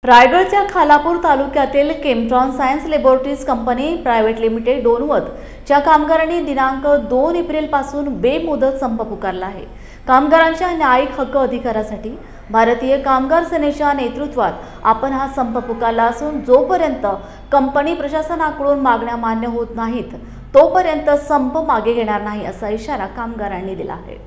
रायगडच्या खालापूर तालुक्यातील Chemtron science laboratories company private limited Donvat च्या कामगारांनी दिनांक 2 एप्रिलपासून बेमुदत संप पुकारला आहे। कामगारांच्या न्यायिक हक्क अधिकारासाठी भारतीय कामगार सेनेच्या नेतृत्वात आपण हा संप पुकारला असून जोपर्यंत कंपनी प्रशासनाकडून मागण्या मान्य होत नाहीत तोपर्यंत संप मागे घेणार नाही असा इशारा कामगारांनी दिला आहे।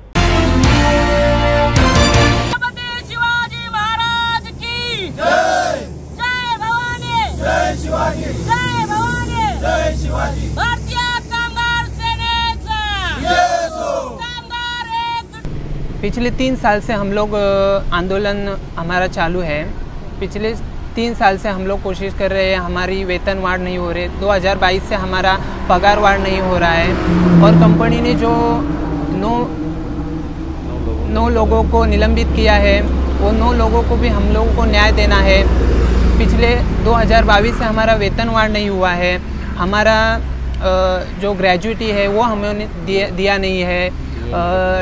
भारतीय कामगार सेनेचा पिछले 3 साल से हम लोग आंदोलन हमारा चालू है। पिछले 3 साल से हम लोग कोशिश कर रहे हैं, हमारी वेतन वाढ़ नहीं हो रही। 2022 से हमारा पगार वाढ़ नहीं हो रहा है और कंपनी ने जो 9 लोगों को निलंबित किया है वो 9 लोगों को भी हम लोगों को न्याय देना है। पिछले 2022 से हमारा वेतन वाढ़ नहीं हुआ है, हमारा जो ग्रेजुएटी है वो हमें दिया नहीं है,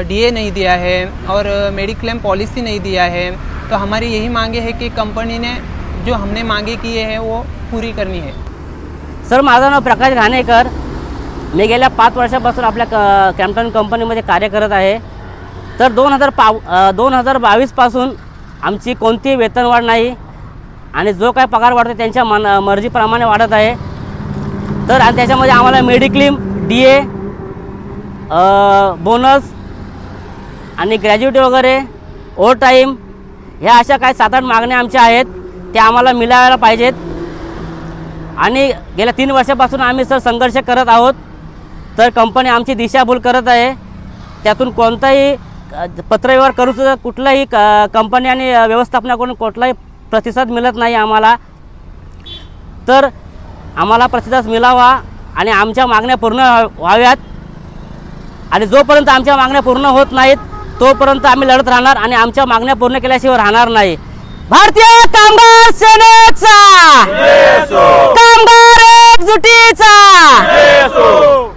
डीए नहीं दिया है और मेडिक्लेम पॉलिसी नहीं दिया है। तो हमारी यही मांगे है कि कंपनी ने जो हमने मांगे किए हैं वो पूरी करनी है। सर, माझं नाव प्रकाश घाणेकर, मी गेल्या 5 वर्षापासून आपल्या केमट्रॉन कंपनीमध्ये कार्य करत आहे। तर 2022 पासून आमची कोणतीही वेतनवाढ नाही आणि जो काय पगार वाढतो त्यांच्या मर्जीप्रमाणे वाढत आहे। तर आणि त्याच्यामध्ये आम्हाला मेडिक्लेम, डीए, बोनस आणि ग्रॅज्युएटी वगैरे, ओव्हर टाईम ह्या अशा काही 7-8 मागण्या आमच्या आहेत, त्या आम्हाला मिळायला पाहिजेत। आणि गेल्या 3 वर्षापासून आम्ही सर संघर्ष करत आहोत। तर कंपनी आमची दिशाभूल करत आहे, त्यातून कोणताही पत्रव्यवहार करू सुद्धा कुठलाही कंपनी आणि व्यवस्थापनाकडून कुठलाही प्रतिसाद मिळत नाही आम्हाला। तर आम्हाला प्रतिसाद मिळावा आणि आमच्या मागण्या पूर्ण व्हाव्यात आणि जोपर्यंत आमच्या मागण्या पूर्ण होत नाहीत तोपर्यंत आम्ही लढत राहणार आणि आमच्या मागण्या पूर्ण केल्याशिवाय राहणार नाही। भारतीय कामगार सेना